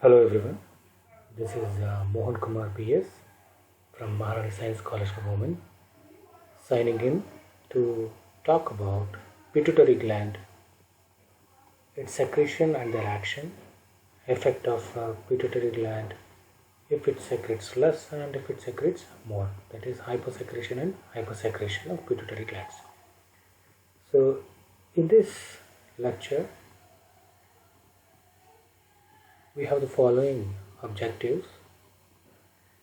Hello everyone, this is Mohan Kumar PS from Maharani Science College for Women signing in to talk about pituitary gland, its secretion and their action, effect of pituitary gland if it secretes less and if it secretes more, that is hyposecretion and hypersecretion of pituitary glands. So in this lecture we have the following objectives,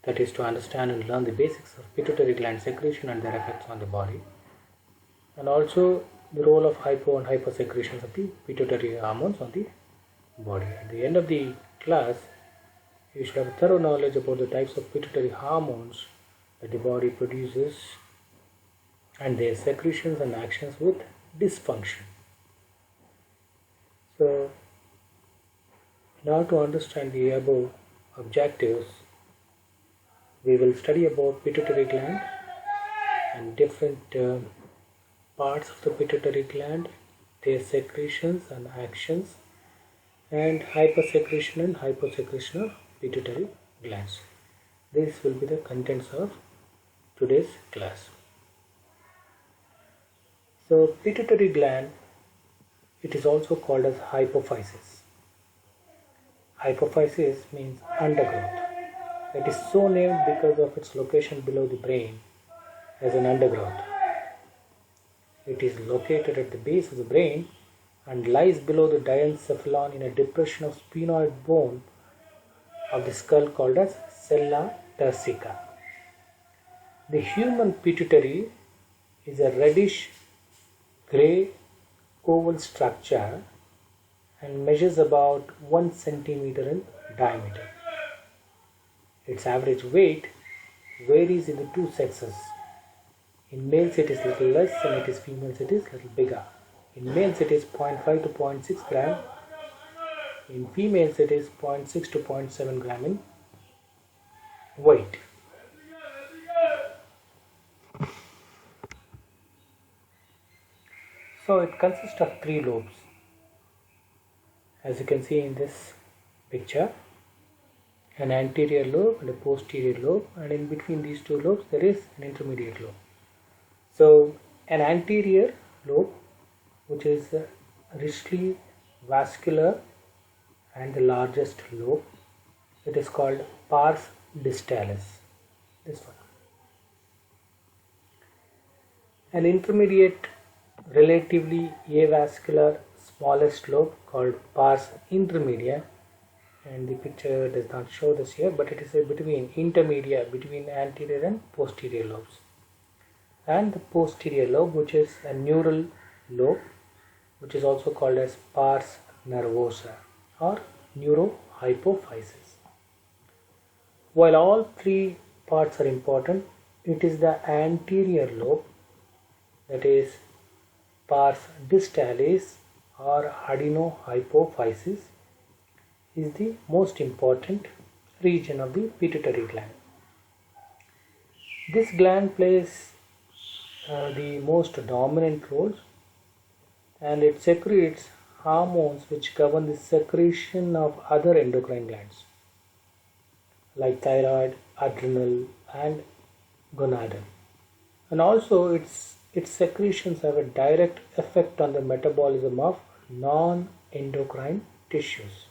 that is to understand and learn the basics of pituitary gland secretion and their effects on the body, and also the role of hypo and hypersecretions of the pituitary hormones on the body. At the end of the class, you should have a thorough knowledge about the types of pituitary hormones that the body produces and their secretions and actions with dysfunction. So, in order to understand the above objectives, we will study about pituitary gland and different parts of the pituitary gland, their secretions and actions, and hypersecretion and hyposecretion of pituitary glands. This will be the contents of today's class. So pituitary gland, it is also called as hypophysis. Hypophysis means undergrowth. It is so named because of its location below the brain as an undergrowth. It is located at the base of the brain and lies below the diencephalon in a depression of sphenoid bone of the skull called as sella turcica. The human pituitary is a reddish grey oval structure and measures about 1 centimeter in diameter. Its average weight varies in the two sexes. In males it is little less and in females it is little bigger. In males it is 0.5 to 0.6 gram. In females it is 0.6 to 0.7 gram in weight. So it consists of 3 lobes. As you can see in this picture, an anterior lobe and a posterior lobe, and in between these 2 lobes there is an intermediate lobe. So an anterior lobe, which is richly vascular and the largest lobe, it is called pars distalis, this one. An intermediate, relatively avascular, smallest lobe called pars intermedia, and the picture does not show this here, but it is between intermedia between anterior and posterior lobes. And the posterior lobe, which is a neural lobe, which is also called as pars nervosa or neurohypophysis. While all 3 parts are important, it is the anterior lobe, that is pars distalis or adenohypophysis, is the most important region of the pituitary gland. This gland plays the most dominant roles, and it secretes hormones which govern the secretion of other endocrine glands like thyroid, adrenal and gonadal. And also its secretions have a direct effect on the metabolism of non-endocrine tissues.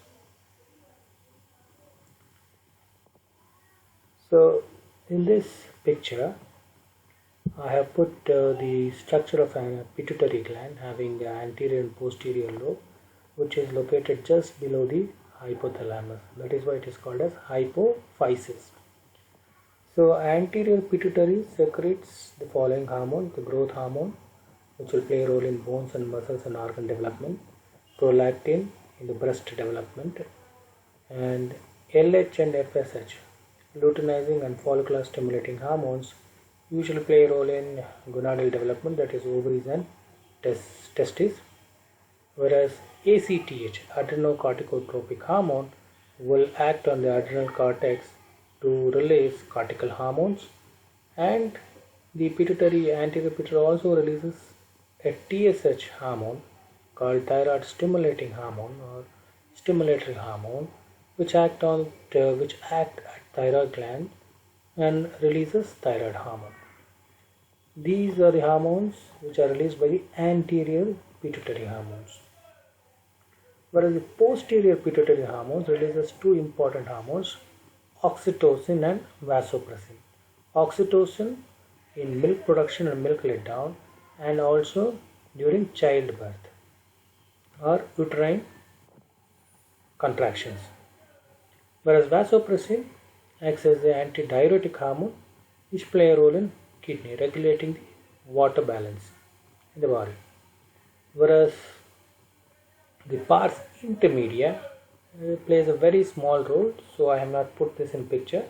So in this picture I have put the structure of a pituitary gland having the anterior and posterior lobe, which is located just below the hypothalamus. That is why it is called as hypophysis. So anterior pituitary secretes the following hormone: the growth hormone, which will play a role in bones and muscles and organ development; prolactin in the breast development; and LH and FSH, luteinizing and follicular stimulating hormones, usually play a role in gonadal development, that is ovaries and testes, whereas ACTH, adrenocorticotropic hormone, will act on the adrenal cortex to release cortical hormones, and the anterior pituitary also releases a TSH hormone called thyroid stimulating hormone or stimulatory hormone, which act at thyroid gland and releases thyroid hormone. These are the hormones which are released by the anterior pituitary hormones. Whereas the posterior pituitary hormones releases two important hormones, oxytocin and vasopressin. Oxytocin in milk production and milk letdown, and also during childbirth or uterine contractions. Whereas vasopressin acts as the antidiuretic hormone which play a role in kidney regulating the water balance in the body. Whereas the pars intermedia plays a very small role, so I have not put this in picture.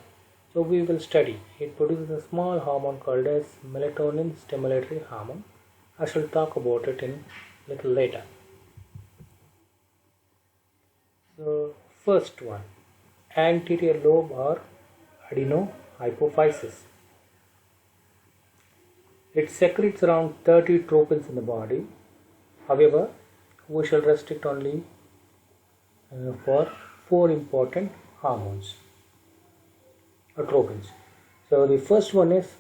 So we will study. It produces a small hormone called as melatonin stimulatory hormone. I shall talk about it in little later. So first one, anterior lobe or adenohypophysis. It secretes around 30 tropins in the body. However, we shall restrict only for 4 important hormones or tropins. So the first one is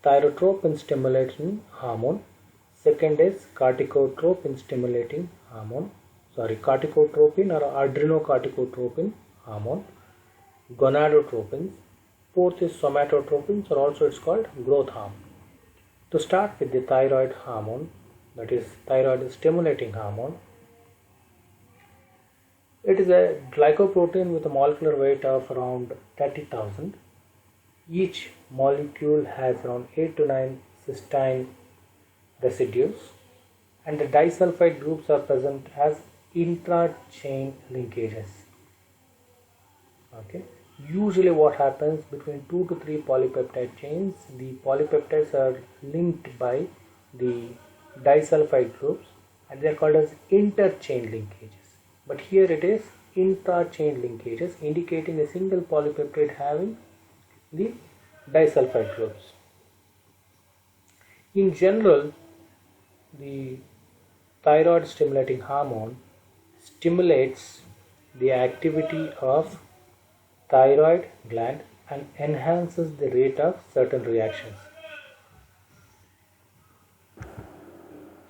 thyrotropin stimulating hormone. Second is corticotropin stimulating hormone. Corticotropin or adrenocorticotropin hormone. Gonadotropins. Fourth is somatotropins, or also it's called growth hormone. To start with the thyroid hormone, that is thyroid stimulating hormone. It is a glycoprotein with a molecular weight of around 30,000. Each molecule has around 8 to 9 cysteine residues, and the disulfide groups are present as intra-chain linkages. Okay. Usually what happens between 2 to 3 polypeptide chains, the polypeptides are linked by the disulfide groups and they are called as interchain linkages. But here it is intra-chain linkages, indicating a single polypeptide having the disulfide groups. In general, the thyroid stimulating hormone stimulates the activity of thyroid gland and enhances the rate of certain reactions.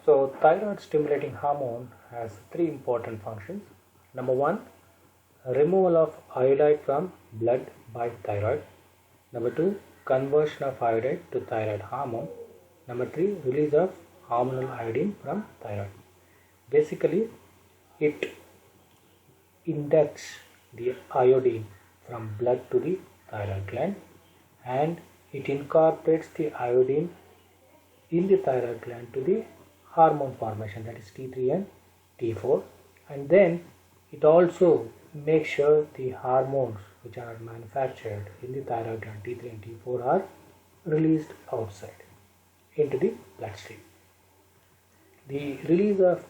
So thyroid stimulating hormone has 3 important functions. Number 1, removal of iodide from blood by thyroid. Number 2, conversion of iodide to thyroid hormone. Number 3, release of hormonal iodine from thyroid. Basically, it inducts the iodine from blood to the thyroid gland, and it incorporates the iodine in the thyroid gland to the hormone formation, that is T3 and T4, and then it also makes sure the hormones which are manufactured in the thyroid gland T3 and T4 are released outside into the bloodstream. The release of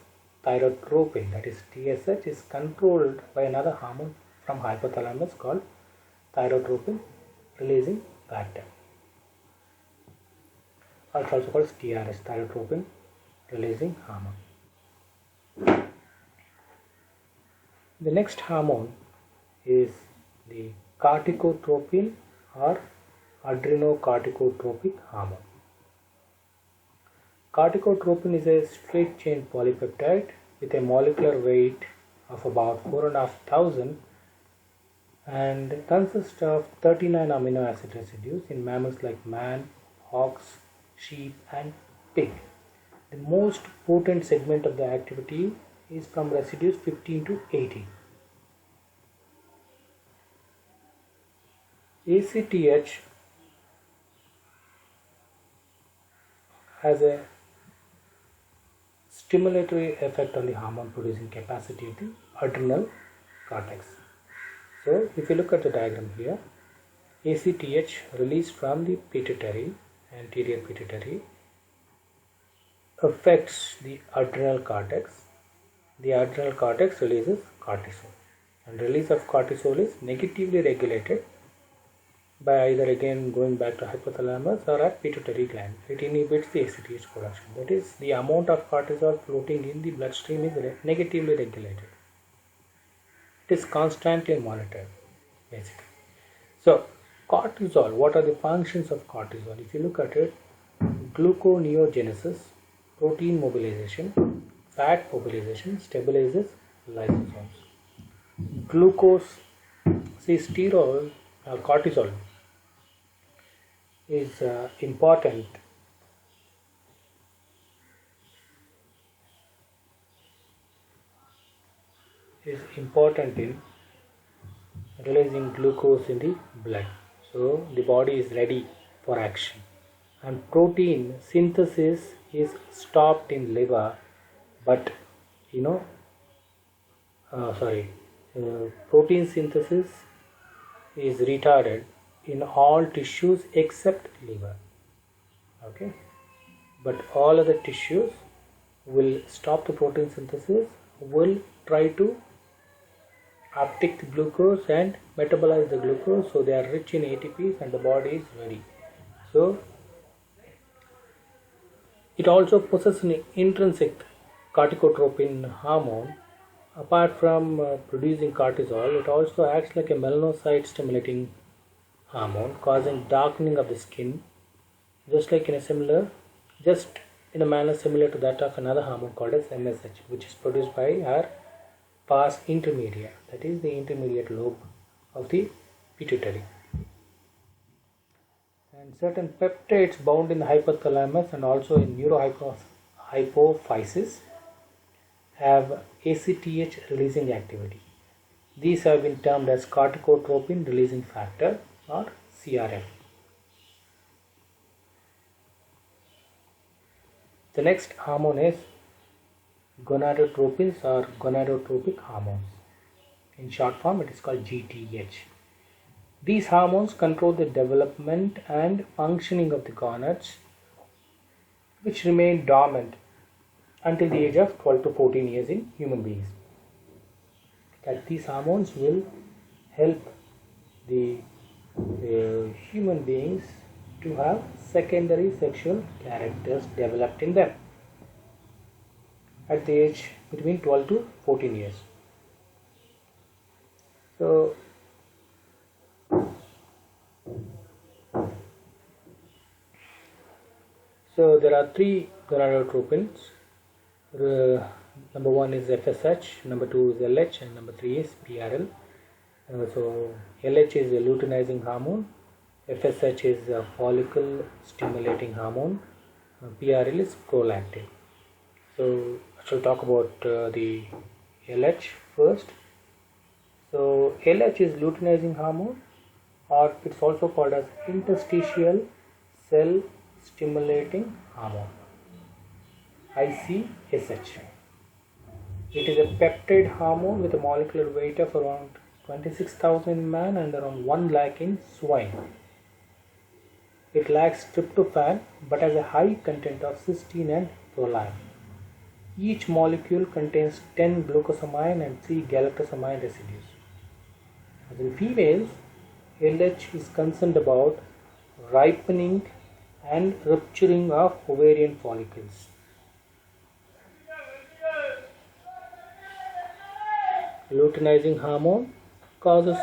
thyrotropin, that is TSH, is controlled by another hormone from hypothalamus called thyrotropin releasing factor. It's also called TRH, thyrotropin releasing hormone. The next hormone is the corticotropin or adrenocorticotropic hormone. Corticotropin is a straight chain polypeptide with a molecular weight of about 4,500 and consists of 39 amino acid residues in mammals like man, ox, sheep and pig. The most potent segment of the activity is from residues 15 to 18. ACTH has a stimulatory effect on the hormone producing capacity of the adrenal cortex. So if you look at the diagram here, ACTH released from the pituitary, anterior pituitary, affects the adrenal cortex. The adrenal cortex releases cortisol, and release of cortisol is negatively regulated by either again going back to hypothalamus or at pituitary gland. It inhibits the ACTH production. That is, the amount of cortisol floating in the bloodstream is negatively regulated. It is constantly monitored, basically. So, cortisol, what are the functions of cortisol? If you look at it, gluconeogenesis, protein mobilization, fat mobilization, stabilizes lysosomes. Glucose, see, cortisol is important in releasing glucose in the blood. So the body is ready for action. And protein synthesis is stopped in liver, but protein synthesis is retarded in all tissues except liver. Okay, but all other tissues will stop the protein synthesis, will try to uptake the glucose and metabolize the glucose, so they are rich in ATPs and the body is ready. So it also possesses an intrinsic corticotropin hormone. Apart from producing cortisol, it also acts like a melanocyte stimulating hormone, causing darkening of the skin, just in a manner similar to that of another hormone called as MSH, which is produced by our pars intermedia, that is the intermediate lobe of the pituitary. And certain peptides bound in the hypothalamus and also in neurohypophysis have ACTH releasing activity. These have been termed as corticotropin releasing factor or CRF. The next hormone is gonadotropins or gonadotropic hormones. In short form, it is called GTH. These hormones control the development and functioning of the gonads, which remain dormant until the age of 12 to 14 years in human beings. That these hormones will help the human beings to have secondary sexual characters developed in them at the age between 12 to 14 years. So there are three gonadotropins. Number one is FSH, number two is LH, and number three is PRL. So LH is a luteinizing hormone, FSH is a follicle stimulating hormone, PRL is prolactin. So I shall talk about the LH first. So LH is luteinizing hormone, or it's also called as interstitial cell stimulating hormone, ICSH. It is a peptide hormone with a molecular weight of around 26,000 in man and around 1 lakh in swine. It lacks tryptophan but has a high content of cysteine and proline. Each molecule contains 10 glucosamine and 3 galactosamine residues. As in females, LH is concerned about ripening and rupturing of ovarian follicles. Luteinizing hormone causes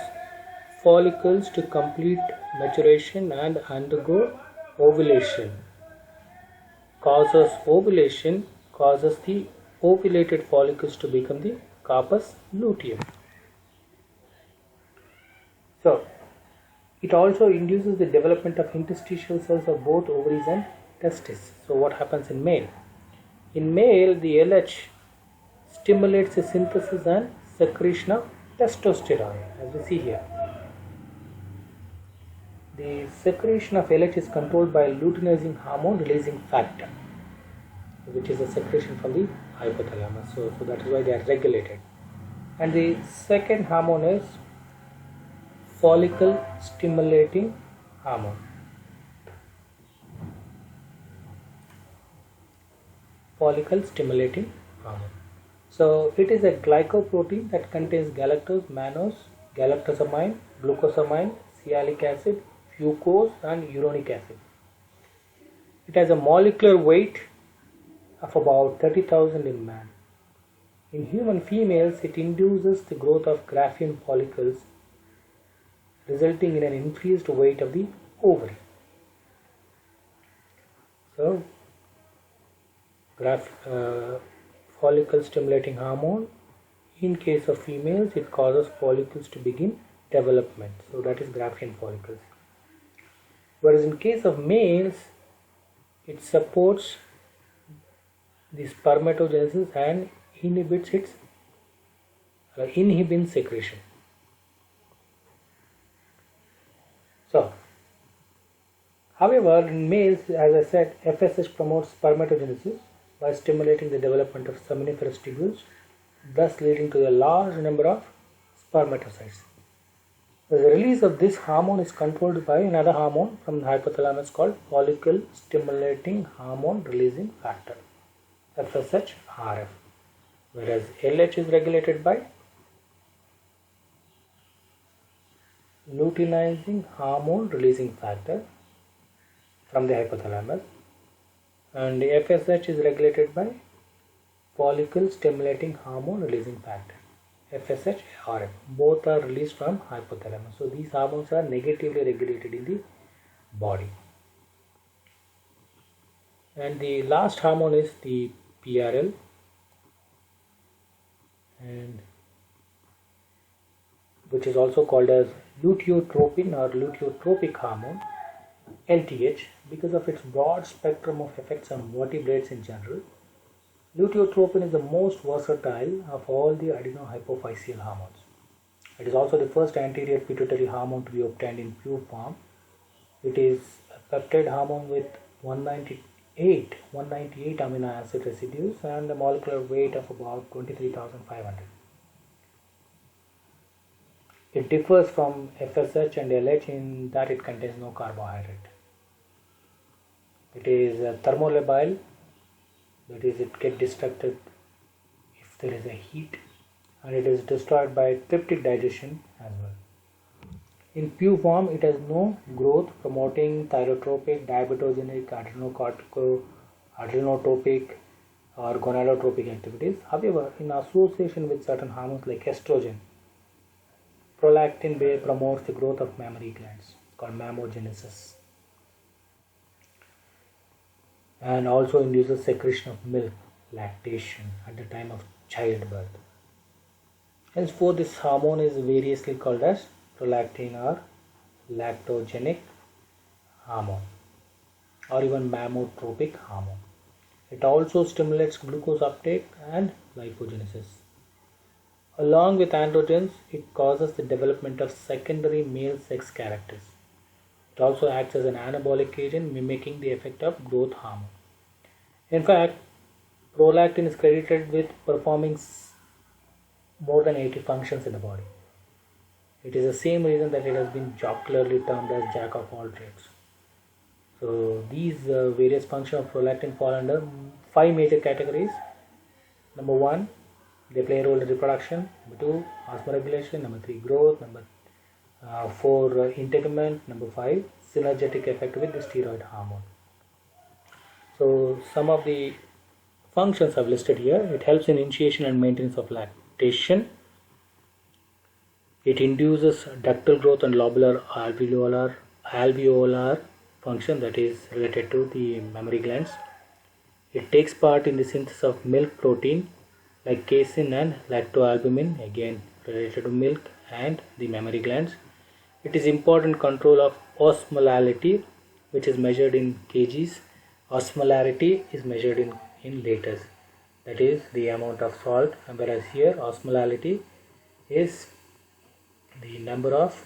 follicles to complete maturation and undergo ovulation. Causes ovulation causes the ovulated follicles to become the corpus luteum. So, it also induces the development of interstitial cells of both ovaries and testes. So, what happens in male? In male, the LH stimulates the synthesis and secretion of testosterone, as we see here. The secretion of LH is controlled by luteinizing hormone releasing factor, which is a secretion from the hypothalamus. So that is why they are regulated. And the second hormone is follicle stimulating hormone. Follicle stimulating hormone. So it is a glycoprotein that contains galactose, mannose, galactosamine, glucosamine, sialic acid, fucose and uronic acid. It has a molecular weight of about 30,000 in man. In human females, it induces the growth of Graafian follicles, resulting in an increased weight of the ovary. So, follicle stimulating hormone, in case of females, it causes follicles to begin development. So that is Graafian follicles. Whereas in case of males, it supports the spermatogenesis and inhibits secretion. So, however, in males, as I said, FSH promotes spermatogenesis by stimulating the development of seminiferous tubules, thus leading to a large number of spermatocytes. The release of this hormone is controlled by another hormone from the hypothalamus called follicle stimulating hormone releasing factor, FSH-RF, whereas LH is regulated by luteinizing hormone releasing factor from the hypothalamus, and the FSH is regulated by follicle stimulating hormone releasing factor, FSH-RF. Both are released from hypothalamus. So these hormones are negatively regulated in the body. And the last hormone is the PRL, and which is also called as luteotropin or luteotropic hormone, LTH, because of its broad spectrum of effects on vertebrates in general. Luteotropin is the most versatile of all the adenohypophyseal hormones. It is also the first anterior pituitary hormone to be obtained in pure form. It is a peptide hormone with 198 amino acid residues and a molecular weight of about 23,500. It differs from FSH and LH in that it contains no carbohydrate. It is thermolabile, that is, it gets destructed if there is a heat, and it is destroyed by tryptic digestion as well. In pure form, it has no growth promoting thyrotropic, diabetogenic, adrenotopic or gonadotropic activities. However, in association with certain hormones like estrogen, prolactin promotes the growth of mammary glands, called mammogenesis, and also induces secretion of milk, lactation at the time of childbirth. Henceforth, this hormone is variously called as prolactin or lactogenic hormone or even mammotropic hormone. It also stimulates glucose uptake and lipogenesis. Along with androgens, it causes the development of secondary male sex characters. It also acts as an anabolic agent, mimicking the effect of growth hormone. In fact, prolactin is credited with performing more than 80 functions in the body. It is the same reason that it has been jocularly termed as jack of all trades. So these various functions of prolactin fall under 5 major categories. Number 1, they play a role in reproduction. Number 2, osmoregulation. Number 3, growth. Number 4, integument. Number 5, synergetic effect with the steroid hormone. So some of the functions I've listed here. It helps in initiation and maintenance of lactation. It induces ductal growth and lobular alveolar function, that is related to the mammary glands. It takes part in the synthesis of milk protein like casein and lactoalbumin, again related to milk and the mammary glands. It is important control of osmolality, which is measured in kgs. Osmolarity is measured in liters, that is the amount of salt, whereas here osmolality is the number of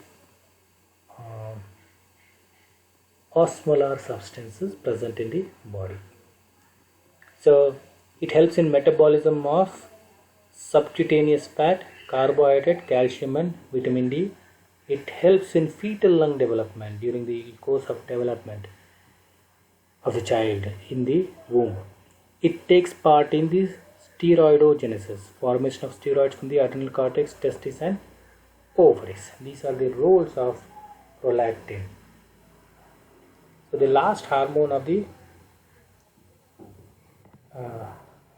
osmolar substances present in the body. So it helps in metabolism of subcutaneous fat, carbohydrate, calcium and vitamin D. It helps in fetal lung development during the course of development of the child in the womb. It takes part in the steroidogenesis, formation of steroids from the adrenal cortex, testes and ovaries. These are the roles of prolactin. So the last hormone of the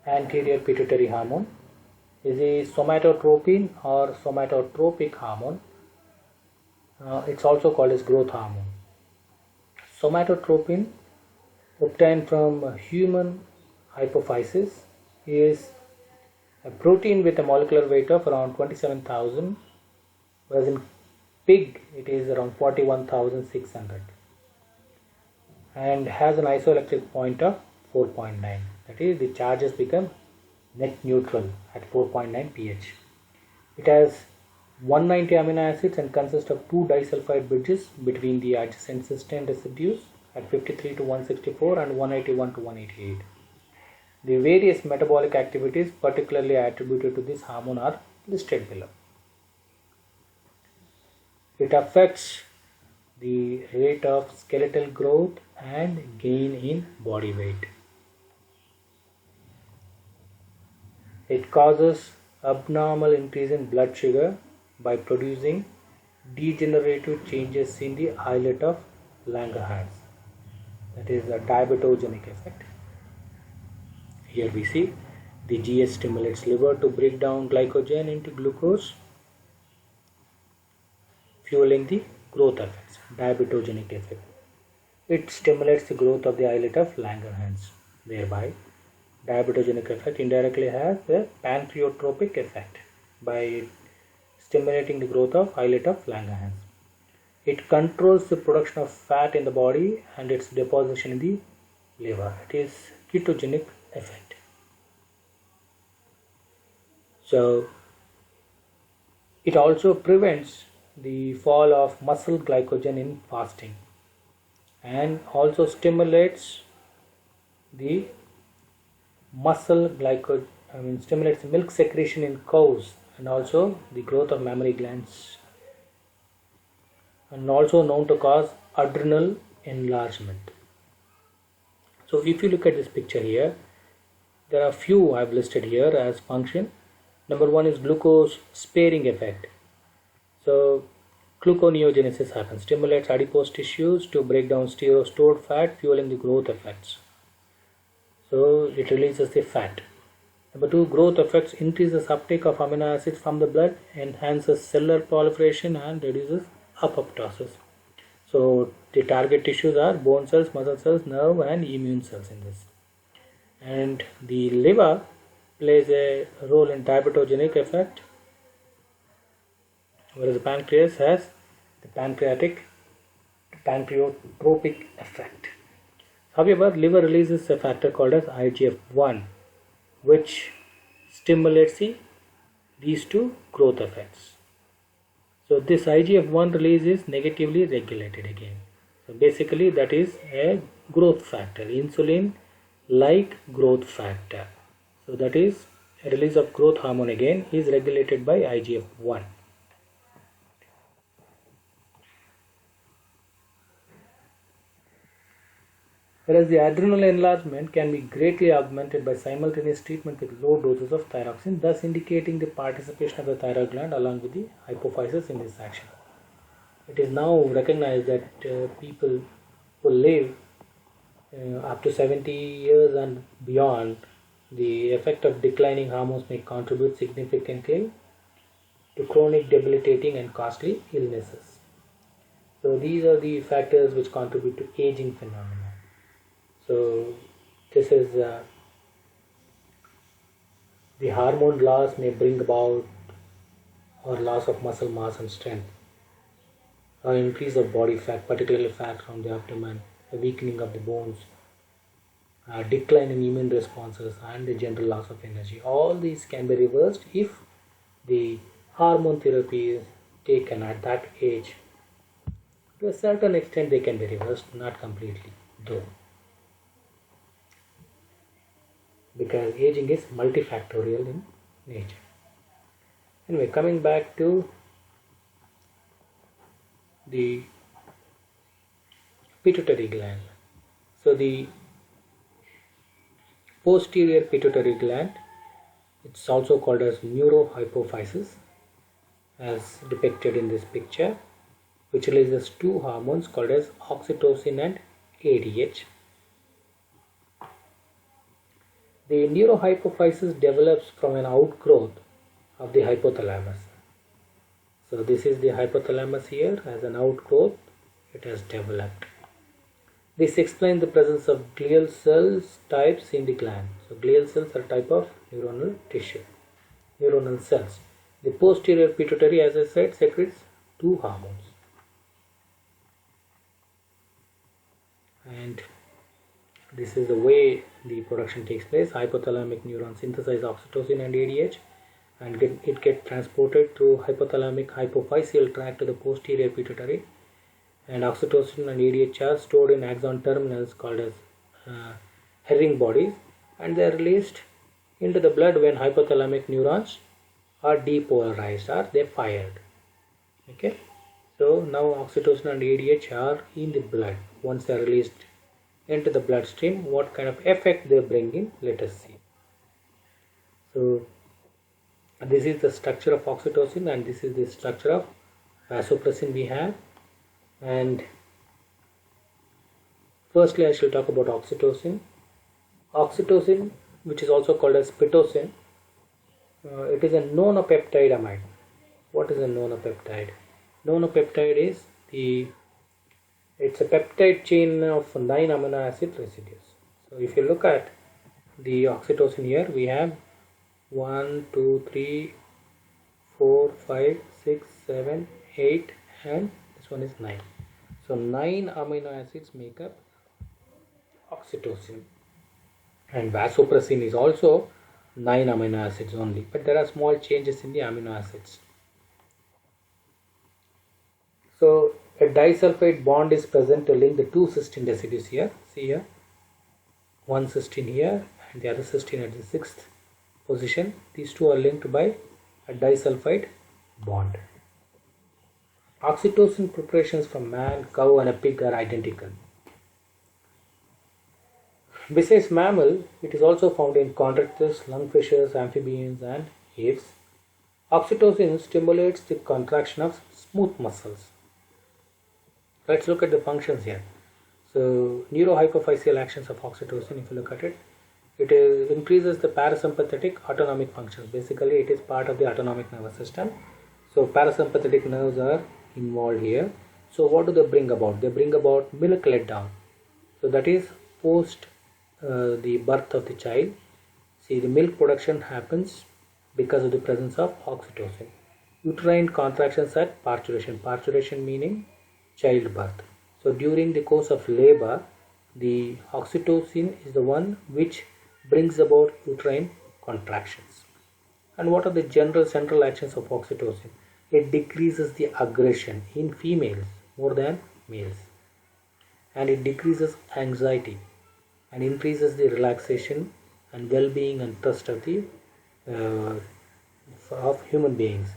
anterior pituitary hormone is a somatotropin or somatotropic hormone. It's also called as growth hormone. Somatotropin, obtained from human hypophysis, is a protein with a molecular weight of around 27,000, whereas in pig it is around 41,600, and has an isoelectric point of 4.9. That is, the charges become net neutral at 4.9 pH. It has 190 amino acids and consists of 2 disulfide bridges between the adjacent cysteine residues at 53 to 164 and 181 to 188. The various metabolic activities particularly attributed to this hormone are listed below. It affects the rate of skeletal growth and gain in body weight. It causes abnormal increase in blood sugar by producing degenerative changes in the islet of Langerhans. That is a diabetogenic effect. Here we see the GH stimulates liver to break down glycogen into glucose, fueling the growth effects, diabetogenic effect. It stimulates the growth of the islet of Langerhans. Thereby, diabetogenic effect indirectly has a pancreotropic effect by stimulating the growth of islet of Langerhans. It controls the production of fat in the body and its deposition in the liver. It is ketogenic effect. So it also prevents the fall of muscle glycogen in fasting and also stimulates the stimulates milk secretion in cows and also the growth of mammary glands, and also known to cause adrenal enlargement. So if you look at this picture here, there are few I have listed here as function. Number one is glucose sparing effect. So gluconeogenesis happens, stimulates adipose tissues to break down stored fat, fueling the growth effects. So it releases the fat. Number two, growth effects increases uptake of amino acids from the blood, enhances cellular proliferation and reduces apoptosis. So the target tissues are bone cells, muscle cells, nerve and immune cells in this. And the liver plays a role in diabetogenic effect, whereas the pancreas has the pancreotropic effect. However, liver releases a factor called as IGF-1, which stimulates these two growth effects. So this IGF-1 release is negatively regulated again. So basically that is a growth factor, insulin like growth factor. So that is a release of growth hormone again is regulated by IGF-1. Whereas the adrenal enlargement can be greatly augmented by simultaneous treatment with low doses of thyroxine, thus indicating the participation of the thyroid gland along with the hypophysis in this action. It is now recognized that people who live up to 70 years and beyond, the effect of declining hormones may contribute significantly to chronic, debilitating and costly illnesses. So these are the factors which contribute to aging phenomena. So this is the hormone loss may bring about or loss of muscle mass and strength, or increase of body fat, particularly fat from the abdomen, a weakening of the bones, decline in immune responses and the general loss of energy. All these can be reversed if the hormone therapy is taken at that age. To a certain extent they can be reversed, not completely though, because aging is multifactorial in nature. Anyway, coming back to the pituitary gland. So the posterior pituitary gland, it's also called as neurohypophysis, as depicted in this picture, which releases two hormones called as oxytocin and ADH. The neurohypophysis develops from an outgrowth of the hypothalamus. So this is the hypothalamus here. As an outgrowth, it has developed. This explains the presence of glial cells types in the gland. So glial cells are a type of neuronal tissue, neuronal cells. The posterior pituitary, as I said, secretes two hormones. And this is the way the production takes place. Hypothalamic neurons synthesize oxytocin and ADH, and it gets transported through hypothalamic hypophyseal tract to the posterior pituitary, and oxytocin and ADH are stored in axon terminals called as herring bodies, and they are released into the blood when hypothalamic neurons are depolarized or they fired. Okay, so now oxytocin and ADH are in the blood. Once they are released into the bloodstream, what kind of effect they bring in, let us see. So this is the structure of oxytocin, and this is the structure of vasopressin we have. And firstly, I shall talk about oxytocin. Oxytocin, which is also called as pitocin, it is a nonopeptide amide. What is a nonopeptide? Nonopeptide is it's a peptide chain of 9 amino acid residues. So if you look at the oxytocin here, we have 1, 2, 3, 4, 5, 6, 7, 8, and this one is 9. So 9 amino acids make up oxytocin, and vasopressin is also 9 amino acids only, but there are small changes in the amino acids. So a disulfide bond is present to link the two cysteine residues here. See here, one cysteine here and the other cysteine at the 6th position. These two are linked by a disulfide bond. Oxytocin preparations from man, cow and a pig are identical. Besides mammal, it is also found in chondrichthyes, lungfishes, amphibians and aves. Oxytocin stimulates the contraction of smooth muscles. Let's look at the functions here. So neurohypophyseal actions of oxytocin, if you look at it, it increases the parasympathetic autonomic functions. Basically, it is part of the autonomic nervous system. So parasympathetic nerves are involved here. So what do they bring about? They bring about milk letdown. So that is post the birth of the child. See, the milk production happens because of the presence of oxytocin. Uterine contractions at parturition. Parturition meaning childbirth. So during the course of labor, the oxytocin is the one which brings about uterine contractions. And what are the general central actions of oxytocin? It decreases the aggression in females more than males, and it decreases anxiety and increases the relaxation and well-being and trust of the of human beings.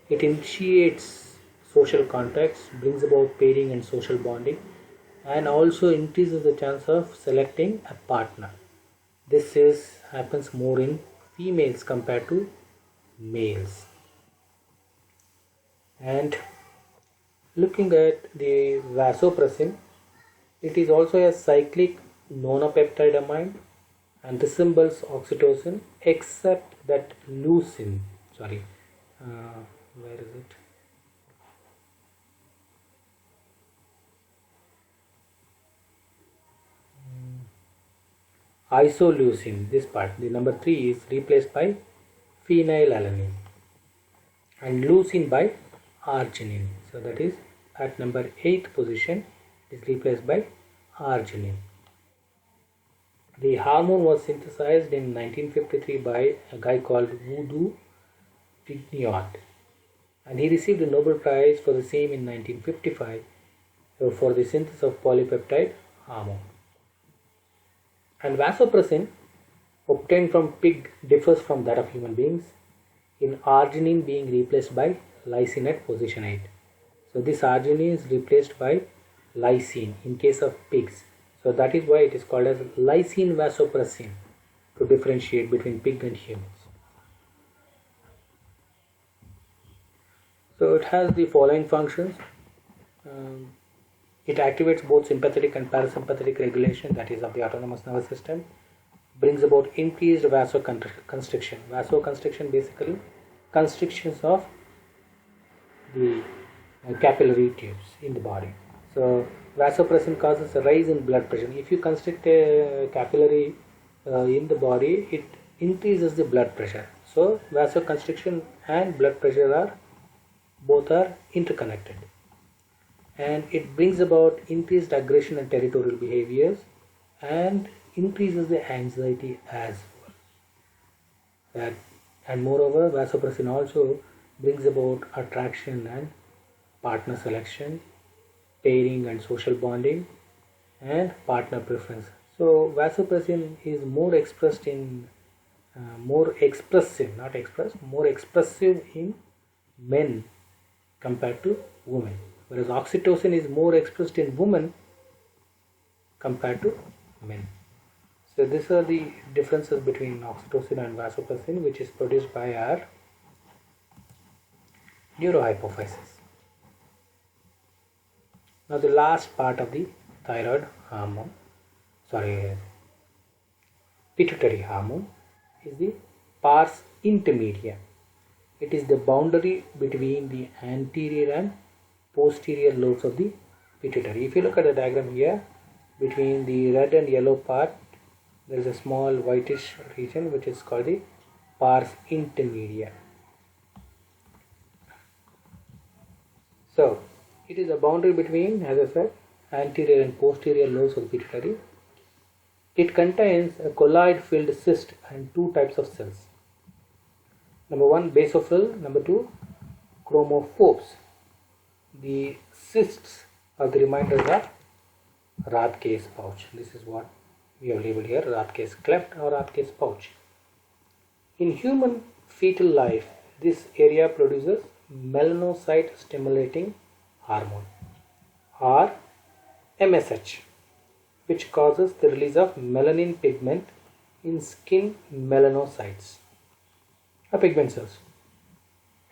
It initiates social contacts, brings about pairing and social bonding, and also increases the chance of selecting a partner. This happens more in females compared to males. And looking at the vasopressin, it is also a cyclic nonopeptide amide and resembles oxytocin, except that leucine, where is it? Isoleucine, this part, the number 3 is replaced by phenylalanine, and leucine by arginine. So that is at number 8th position is replaced by arginine. The hormone was synthesized in 1953 by a guy called Voodoo Pignot, and he received a Nobel Prize for the same in 1955 for the synthesis of polypeptide hormone. And vasopressin obtained from pig differs from that of human beings, in arginine being replaced by lysine at position 8. So this arginine is replaced by lysine in case of pigs. So that is why it is called as lysine vasopressin, to differentiate between pig and humans. So it has the following functions. It activates both sympathetic and parasympathetic regulation, that is of the autonomous nervous system, brings about increased vasoconstriction. Vasoconstriction basically constrictions of the capillary tubes in the body. So vasopressin causes a rise in blood pressure. If you constrict a capillary in the body, it increases the blood pressure. So vasoconstriction and blood pressure are both are interconnected, and it brings about increased aggression and territorial behaviors and increases the anxiety as well. And moreover, vasopressin also brings about attraction and partner selection, pairing and social bonding, and partner preference. So vasopressin is more expressed in more expressive, not expressed, more expressive in men compared to women, whereas oxytocin is more expressed in women compared to men. So these are the differences between oxytocin and vasopressin, which is produced by our neurohypophysis. Now the last part of the thyroid hormone, pituitary hormone, is the pars intermedia. It is the boundary between the anterior and posterior lobes of the pituitary. If you look at the diagram here, between the red and yellow part, there is a small whitish region which is called the pars intermedia. So it is a boundary between, as I said, anterior and posterior lobes of the pituitary. It contains a colloid filled cyst and two types of cells. Number one, basophil. Number two, chromophobes. The cysts are the reminders of Rathke's pouch. This is what we have labeled here, Rathke's cleft or Rathke's pouch. In human fetal life, this area produces melanocyte stimulating hormone or MSH, which causes the release of melanin pigment in skin melanocytes or pigment cells.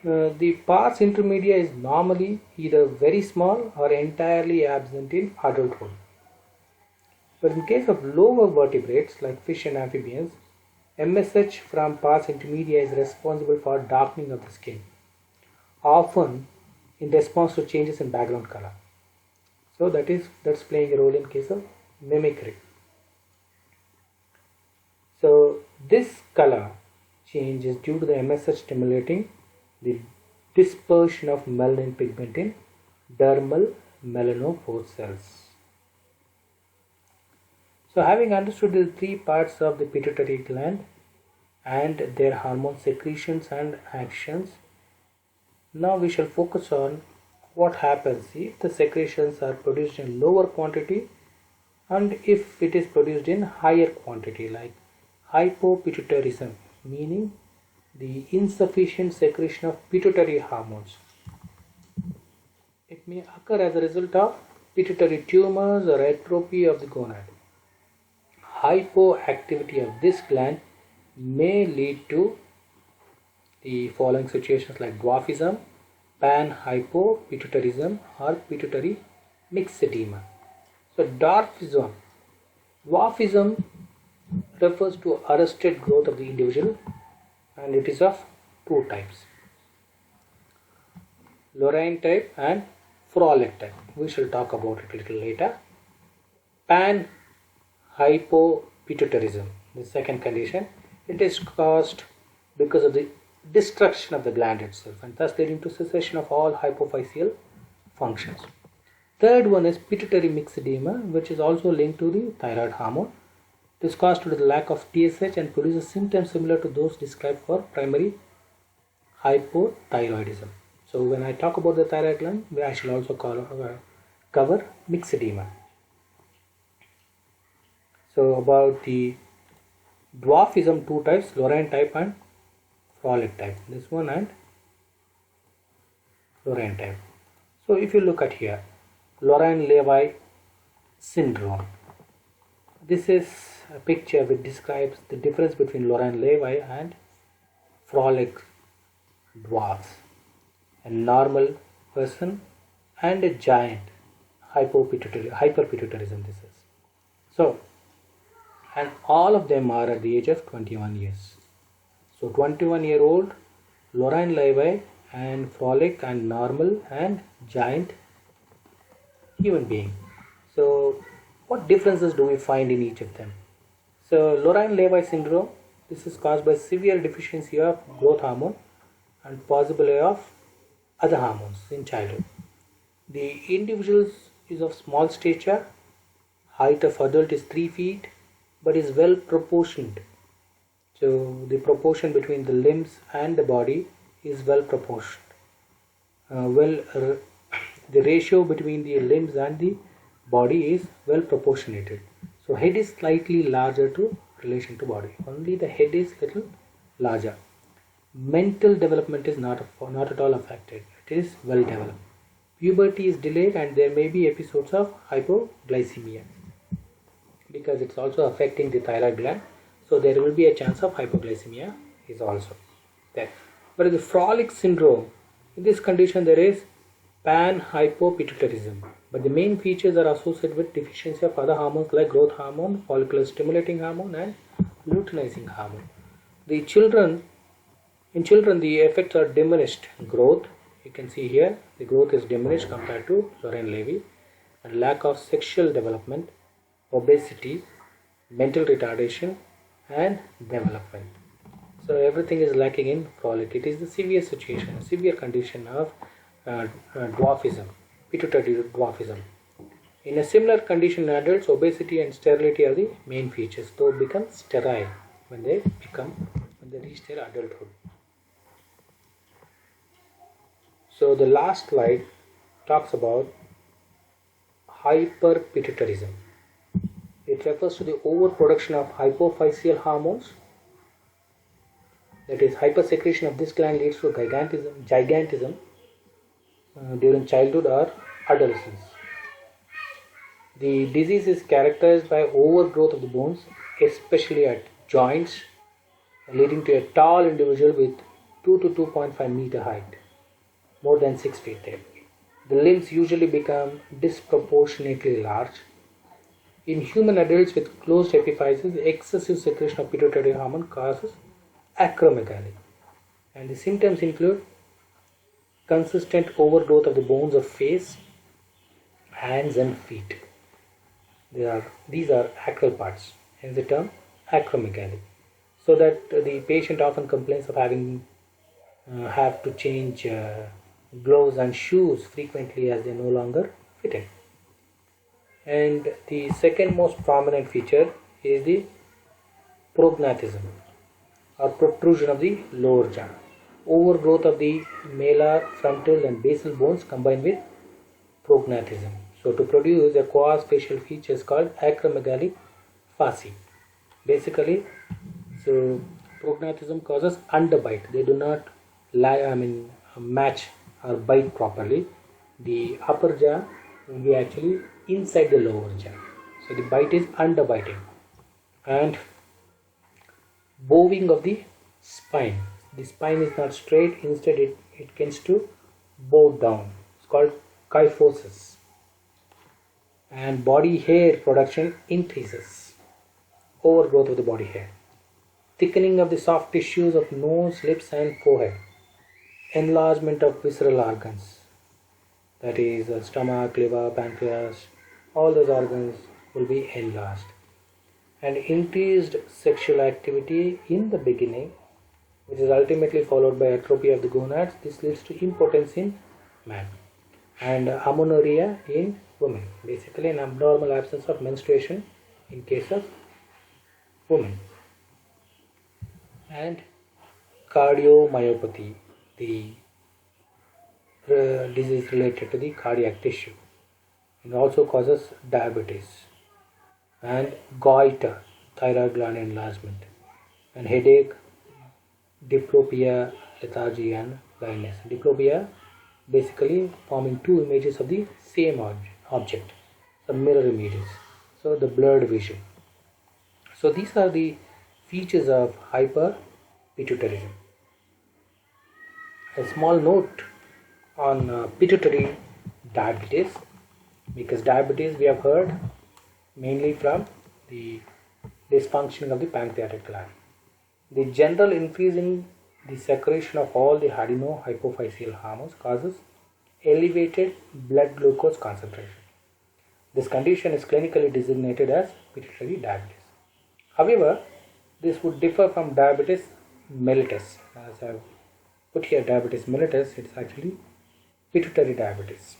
The pars intermedia is normally either very small or entirely absent in adulthood. But in case of lower vertebrates like fish and amphibians, MSH from pars intermedia is responsible for darkening of the skin, often in response to changes in background color. So that's playing a role in case of mimicry. So this color change is due to the MSH stimulating the dispersion of melanin pigment in dermal melanophore cells. So having understood the three parts of the pituitary gland and their hormone secretions and actions, now we shall focus on what happens if the secretions are produced in lower quantity and if it is produced in higher quantity, like hypopituitarism, meaning the insufficient secretion of pituitary hormones. It may occur as a result of pituitary tumors or atrophy of the gonad. Hypoactivity of this gland may lead to the following situations like dwarfism, panhypopituitarism, or pituitary myxedema. So dwarfism refers to arrested growth of the individual, and it is of two types, Lorraine type and Frolic type. We shall talk about it a little later. Panhypopituitarism, the second condition, it is caused because of the destruction of the gland itself and thus leading to cessation of all hypophyseal functions. Third one is pituitary myxedema, which is also linked to the thyroid hormone. It is caused due to the lack of TSH and produces symptoms similar to those described for primary hypothyroidism. So when I talk about the thyroid gland, I shall also cover myxedema. So about the dwarfism, two types, Lorraine type and Frolic type. This one and Lorraine type. So if you look at here, Lorraine-Lévy syndrome. This is a picture which describes the difference between Lorraine-Lévy and Frolic dwarfs. A normal person and a giant hyperpituitarism this is. So, and all of them are at the age of 21 years. So 21-year-old Lorraine Levy and frolic and normal and giant human being. So what differences do we find in each of them? So Lorraine Levy syndrome, this is caused by severe deficiency of growth hormone and possibly of other hormones in childhood. The individual is of small stature, height of adult is 3 feet, but is well proportioned. So the proportion between the limbs and the body is well proportioned. The ratio between the limbs and the body is well proportionated. So head is slightly larger to relation to body. Only the head is little larger. Mental development is not at all affected. It is well developed. Puberty is delayed and there may be episodes of hypoglycemia because it's also affecting the thyroid gland. So there will be a chance of hypoglycemia is also there. But in the frolic syndrome, in this condition there is panhypopituitarism. But the main features are associated with deficiency of other hormones like growth hormone, follicular stimulating hormone and luteinizing hormone. In children the effects are diminished growth. You can see here the growth is diminished compared to Lorraine Levy, and lack of sexual development, obesity, mental retardation and development. So everything is lacking in frolic. It is the severe situation, a severe condition of dwarfism, pituitary dwarfism. In a similar condition in adults, obesity and sterility are the main features. They become sterile when they reach their adulthood. So the last slide talks about hyperpituitarism. It refers to the overproduction of hypophyseal hormones. That is, hypersecretion of this gland leads to gigantism during childhood or adolescence. The disease is characterized by overgrowth of the bones, especially at joints, leading to a tall individual with 2 to 2.5 meter height, more than 6 feet there. The limbs usually become disproportionately large. In human adults with closed epiphyses, excessive secretion of pituitary hormone causes acromegaly, and the symptoms include consistent overgrowth of the bones of face, hands and feet. These are acral parts, hence the term acromegaly. So that the patient often complains of having have to change gloves and shoes frequently as they no longer fit in. And the second most prominent feature is the prognathism or protrusion of the lower jaw. Overgrowth of the malar, frontal and basal bones combined with prognathism. So to produce a coas-facial features called acromegalic fascie. Basically, so prognathism causes underbite. They do not match or bite properly. The upper jaw will be actually inside the lower jaw. So the bite is underbiting. And bowing of the spine. The spine is not straight, instead it tends to bow down. It's called kyphosis. And body hair production increases. Overgrowth of the body hair. Thickening of the soft tissues of nose, lips and forehead. Enlargement of visceral organs. That is stomach, liver, pancreas, all those organs will be enlarged. And increased sexual activity in the beginning, which is ultimately followed by atrophy of the gonads. This leads to impotence in man. And amenorrhea in women. Basically an abnormal absence of menstruation in case of women. And cardiomyopathy, the disease related to the cardiac tissue. It also causes diabetes. And goiter, thyroid gland enlargement. And headache, diplopia, lethargy and blindness. Diplopia basically forming two images of the same object, some mirror images. So the blurred vision. So these are the features of hyperpituitarism. A small note on pituitary diabetes, because diabetes we have heard mainly from the dysfunctioning of the pancreatic gland. The general increase in the secretion of all the adenohypophyseal hormones causes elevated blood glucose concentration. This condition is clinically designated as pituitary diabetes. However, this would differ from diabetes mellitus. As I have put here diabetes mellitus, it is actually pituitary diabetes.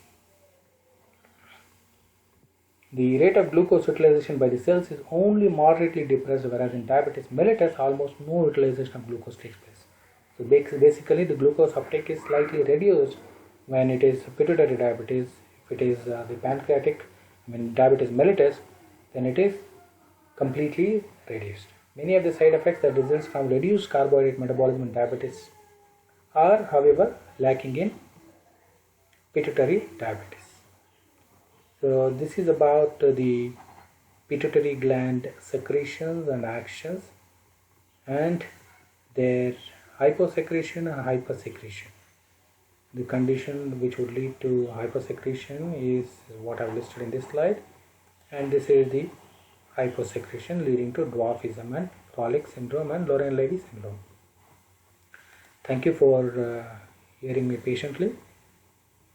The rate of glucose utilization by the cells is only moderately depressed, whereas in diabetes mellitus, almost no utilization of glucose takes place. So basically, the glucose uptake is slightly reduced when it is pituitary diabetes. If it is the pancreatic, diabetes mellitus, then it is completely reduced. Many of the side effects that result from reduced carbohydrate metabolism in diabetes are, however, lacking in pituitary diabetes. So this is about the pituitary gland secretions and actions and their hyposecretion and hypersecretion. The condition which would lead to hypersecretion is what I have listed in this slide, and this is the hyposecretion leading to dwarfism and Froelich syndrome and Laurent-Levy syndrome. Thank you for hearing me patiently.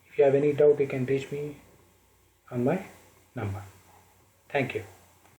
If you have any doubt, you can reach me on my number. Thank you.